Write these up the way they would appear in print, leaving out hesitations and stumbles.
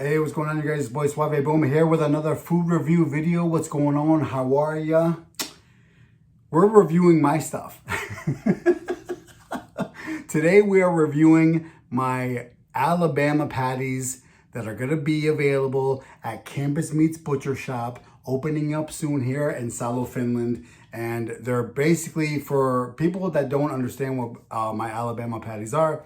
Hey, what's going on, you guys? It's boy Suave Boom here with another food review video. What's going on? How are ya? We're reviewing my stuff. Today we are reviewing my Alabama patties that are going to be available at Campus Meats Butcher Shop, opening up soon here in Salo, Finland. And they're basically, for people that don't understand what my Alabama patties are,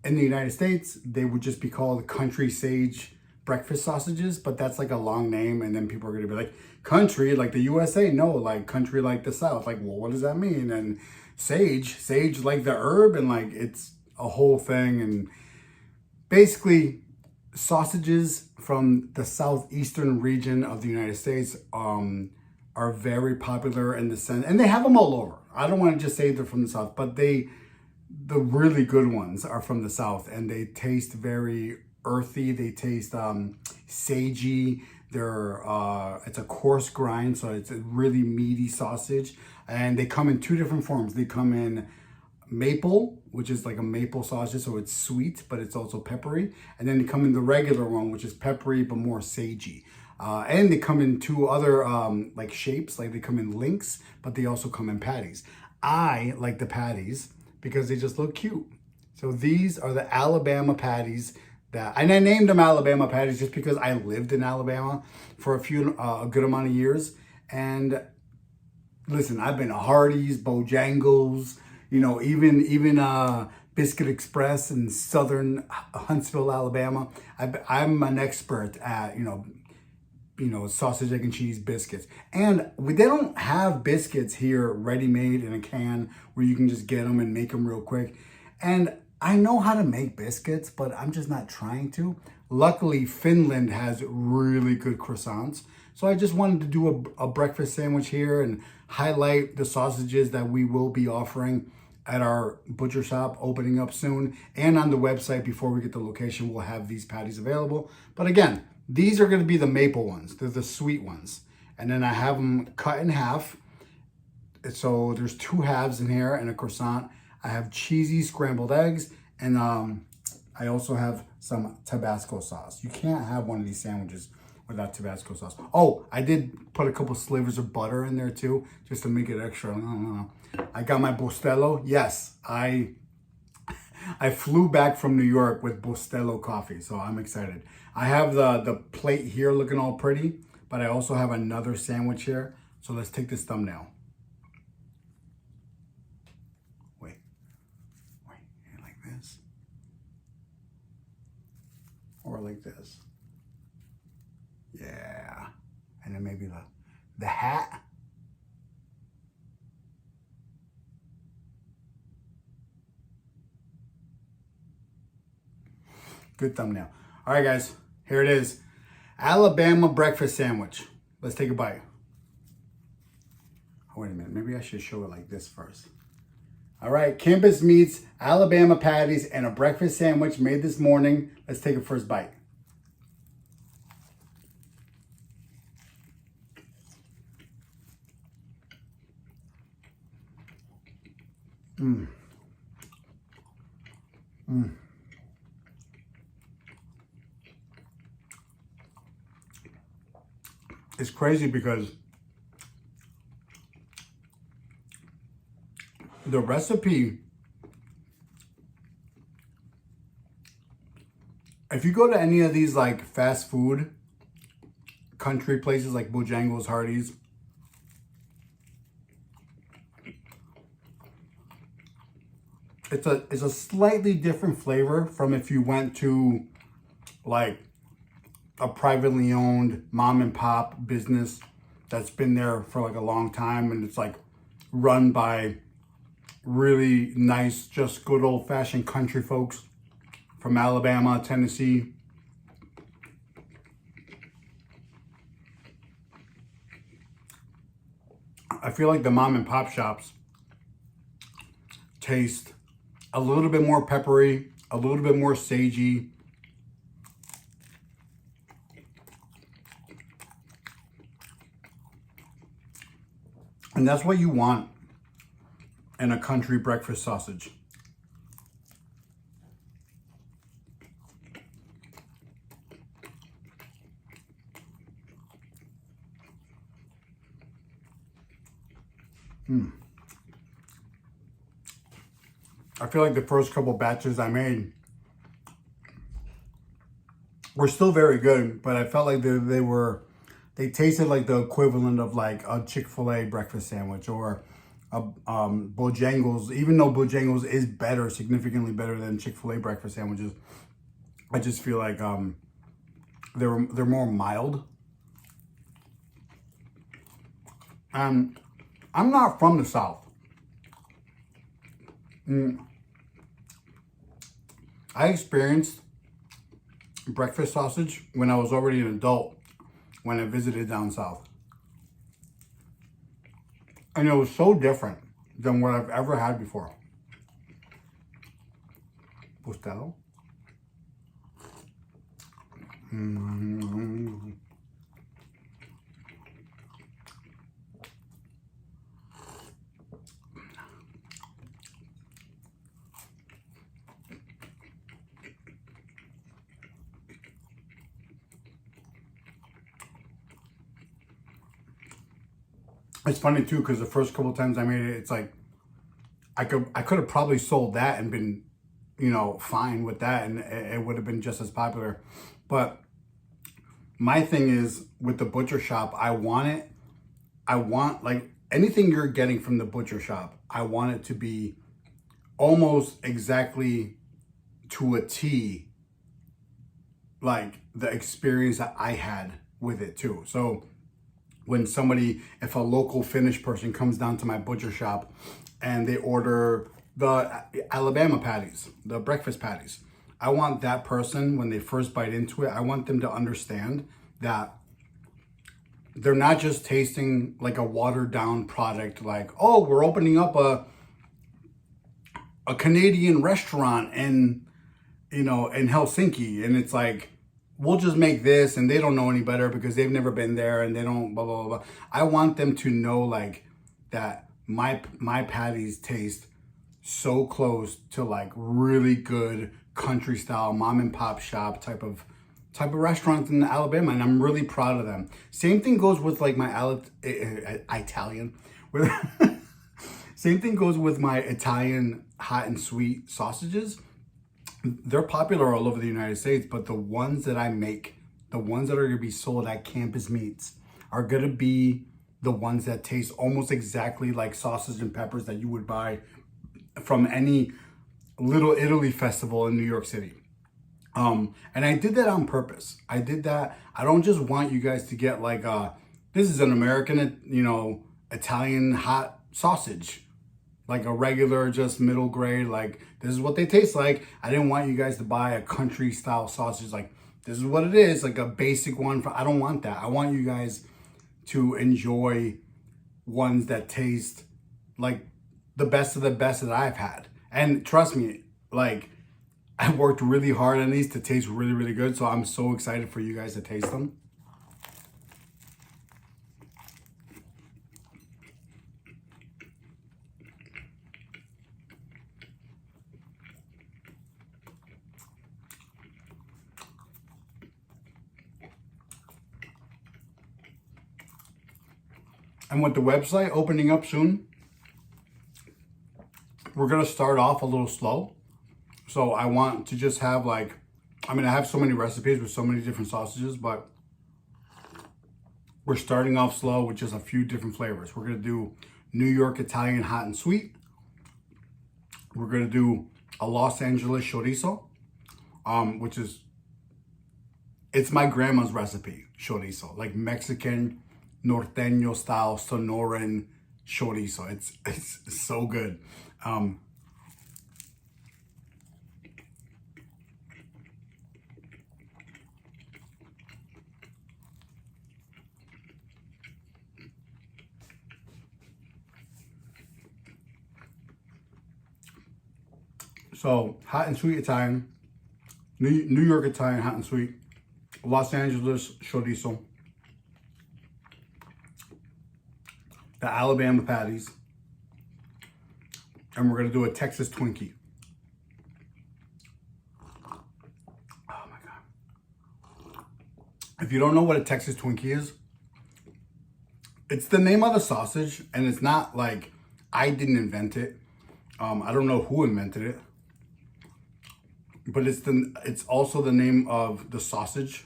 in the United States, they would just be called country sage breakfast sausages, but that's like a long name, and then people are gonna be like, country like the USA? No, like country like the South. Like, well, what does that mean? And sage like the herb, and like it's a whole thing. And basically, sausages from the southeastern region of the United States are very popular in the sense, and they have them all over. I don't want to just say they're from the South, but the really good ones are from the South, and they taste very earthy. They taste sagey. They're it's a coarse grind, so it's a really meaty sausage. And they come in two different forms. They come in maple, which is like a maple sausage, so it's sweet, but it's also peppery. And then they come in the regular one, which is peppery, but more sagey. And they come in two other like shapes, like they come in links, but they also come in patties. I like the patties because they just look cute. So these are the Alabama patties and I named them Alabama patties just because I lived in Alabama for a good amount of years. And listen, I've been to Hardee's, Bojangles, you know, even Biscuit Express in southern Huntsville, Alabama. I'm an expert at, you know, sausage, egg, and cheese biscuits. And they don't have biscuits here ready-made in a can where you can just get them and make them real quick. And I know how to make biscuits, but I'm just not trying to. Luckily, Finland has really good croissants. So I just wanted to do a breakfast sandwich here and highlight the sausages that we will be offering at our butcher shop opening up soon. And on the website, before we get the location, we'll have these patties available. But again, these are going to be the maple ones. They're the sweet ones. And then I have them cut in half. So there's two halves in here and a croissant. I have cheesy scrambled eggs, and I also have some Tabasco sauce. You can't have one of these sandwiches without Tabasco sauce. Oh, I did put a couple slivers of butter in there too, just to make it extra. I got my Bustelo. Yes, I flew back from New York with Bustelo coffee, so I'm excited. I have the plate here looking all pretty, but I also have another sandwich here. So let's take this thumbnail. Wait, like this. Or like this. Yeah. And then maybe the hat. Good thumbnail. All right, guys, here it is. Alabama breakfast sandwich. Let's take a bite. Oh, wait a minute. Maybe I should show it like this first. All right, Campus Meats, Alabama patties, and a breakfast sandwich made this morning. Let's take a first bite. It's crazy because the recipe, if you go to any of these like fast food country places like Bojangles, Hardee's, it's a slightly different flavor from if you went to like a privately owned mom and pop business that's been there for like a long time, and it's like run by really nice, just good old fashioned country folks from Alabama, Tennessee. I feel like the mom and pop shops taste a little bit more peppery, a little bit more sagey. And that's what you want in a country breakfast sausage. I feel like the first couple batches I made were still very good, but I felt like they tasted like the equivalent of like a Chick-fil-A breakfast sandwich or a Bojangles. Even though Bojangles is better, significantly better than Chick-fil-A breakfast sandwiches, I just feel like they're more mild. I'm not from the South. I experienced breakfast sausage when I was already an adult, when I visited down south. And it was so different than what I've ever had before. Bustelo. It's funny too, because the first couple times I made it, it's like I could have probably sold that and been, you know, fine with that, and it would have been just as popular. But my thing is with the butcher shop, I want like anything you're getting from the butcher shop, I want it to be almost exactly to a T, like the experience that I had with it too. So when if a local Finnish person comes down to my butcher shop and they order the Alabama patties, the breakfast patties, I want that person, when they first bite into it, I want them to understand that they're not just tasting like a watered down product, like, oh, we're opening up a Canadian restaurant in, you know, in Helsinki, and it's like, we'll just make this, and they don't know any better because they've never been there and they don't blah, blah, blah, blah. I want them to know like that my patties taste so close to like really good country style mom and pop shop type of restaurant in Alabama, and I'm really proud of them. Same thing goes with like my Italian. Same thing goes with my Italian hot and sweet sausages. They're popular all over the United States, but the ones that I make, the ones that are going to be sold at Campus Meats, are going to be the ones that taste almost exactly like sausage and peppers that you would buy from any Little Italy festival in New York City. And I did that on purpose. I did that. I don't just want you guys to get like, this is an American, you know, Italian hot sausage. Like a regular, just middle grade, like this is what they taste like. I didn't want you guys to buy a country style sausage. Like this is what it is, like a basic one. I don't want that. I want you guys to enjoy ones that taste like the best of the best that I've had. And trust me, like I worked really hard on these to taste really, really good. So I'm so excited for you guys to taste them. And with the website opening up soon, we're going to start off a little slow. So I want to just have like, I mean, I have so many recipes with so many different sausages, but we're starting off slow with just a few different flavors. We're going to do New York Italian hot and sweet. We're going to do a Los Angeles chorizo, which is, it's my grandma's recipe, chorizo, like Mexican norteño style Sonoran chorizo. It's so good. So hot and sweet Italian, New York Italian hot and sweet, Los Angeles chorizo, the Alabama patties, and we're gonna do a Texas Twinkie. Oh my God. If you don't know what a Texas Twinkie is, it's the name of the sausage, and it's not like I didn't invent it. I don't know who invented it, but it's also the name of the sausage,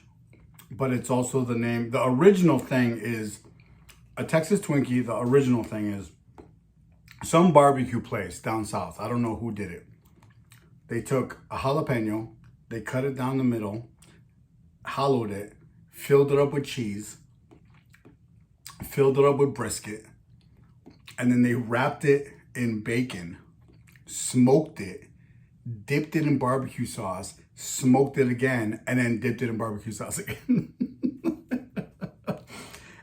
but it's also the name. The original thing is a Texas Twinkie. The original thing is some barbecue place down south. I don't know who did it. They took a jalapeno, they cut it down the middle, hollowed it, filled it up with cheese, filled it up with brisket, and then they wrapped it in bacon, smoked it, dipped it in barbecue sauce, smoked it again, and then dipped it in barbecue sauce again.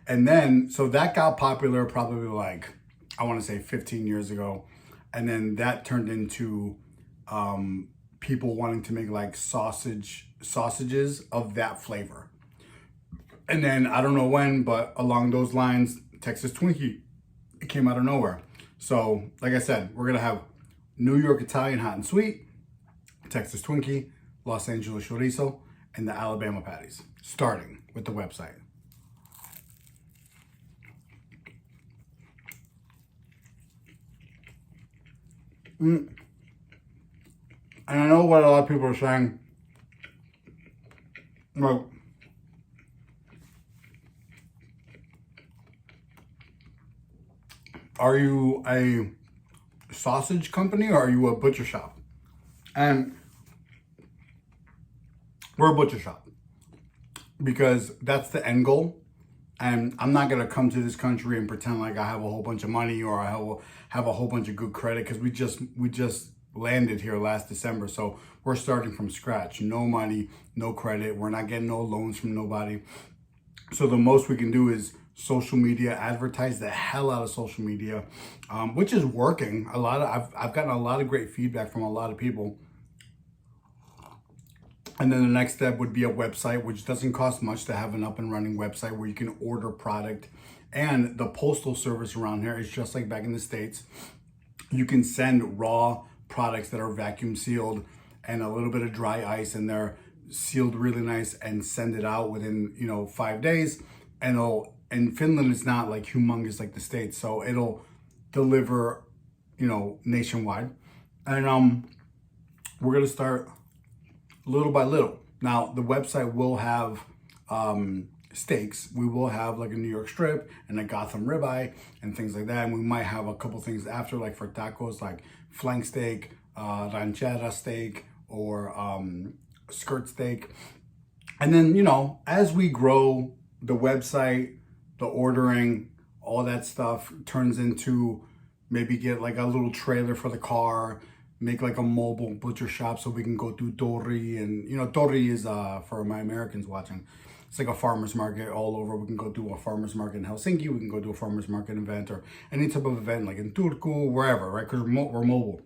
And then, so that got popular probably like, I want to say 15 years ago. And then that turned into people wanting to make like sausages of that flavor. And then I don't know when, but along those lines, Texas Twinkie, it came out of nowhere. So like I said, we're gonna have New York Italian hot and sweet, Texas Twinkie, Los Angeles chorizo, and the Alabama patties, starting with the website. And I know what a lot of people are saying. Well, are you a sausage company or are you a butcher shop? And we're a butcher shop because that's the end goal. And I'm not going to come to this country and pretend like I have a whole bunch of money or I have a whole bunch of good credit, because we just landed here last December. So we're starting from scratch. No money, no credit. We're not getting no loans from nobody. So the most we can do is social media, advertise the hell out of social media, which is working. I've gotten a lot of great feedback from a lot of people. And then the next step would be a website, which doesn't cost much to have an up and running website where you can order product. And the postal service around here is just like back in the States. You can send raw products that are vacuum sealed and a little bit of dry ice, and they're sealed really nice, and send it out within 5 days. And in Finland, it's not like humongous like the States, so it'll deliver nationwide. And we're gonna start little by little. Now, the website will have steaks. We will have like a New York strip and a Gotham ribeye and things like that. And we might have a couple things after, like for tacos, like flank steak, ranchera steak, or skirt steak. And then, as we grow the website, the ordering, all that stuff turns into maybe get like a little trailer for the car, make like a mobile butcher shop so we can go through Tori. And Tori is, for my Americans watching, it's like a farmer's market all over. We can go do a farmer's market in Helsinki. We can go do a farmer's market event or any type of event like in Turku, wherever, right? Because we're mobile.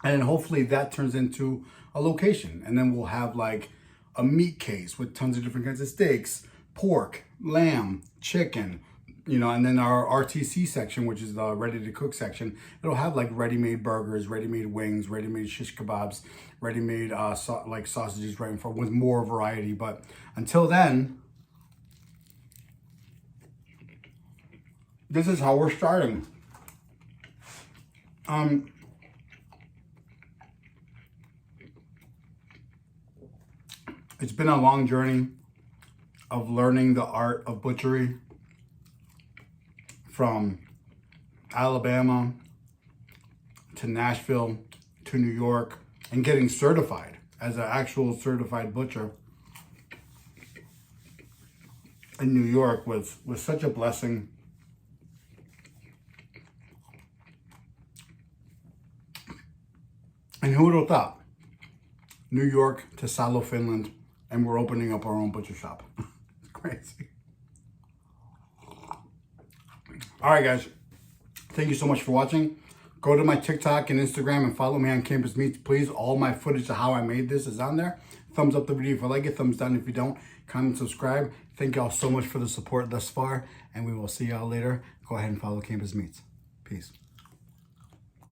And then hopefully that turns into a location. And then we'll have like a meat case with tons of different kinds of steaks, pork, lamb, chicken, and then our RTC section, which is the ready to cook section, it'll have like ready-made burgers, ready-made wings, ready-made shish kebabs, ready-made like sausages right in front with more variety. But until then, this is how we're starting. It's been a long journey of learning the art of butchery, from Alabama to Nashville to New York, and getting certified as an actual certified butcher in New York was such a blessing. And who would have thought? New York to Salo, Finland, and we're opening up our own butcher shop. It's crazy. All right, guys. Thank you so much for watching. Go to my TikTok and Instagram and follow me on Campus Meats, please. All my footage of how I made this is on there. Thumbs up the video if you like it. Thumbs down if you don't. Comment, subscribe. Thank y'all so much for the support thus far, and we will see y'all later. Go ahead and follow Campus Meats. Peace.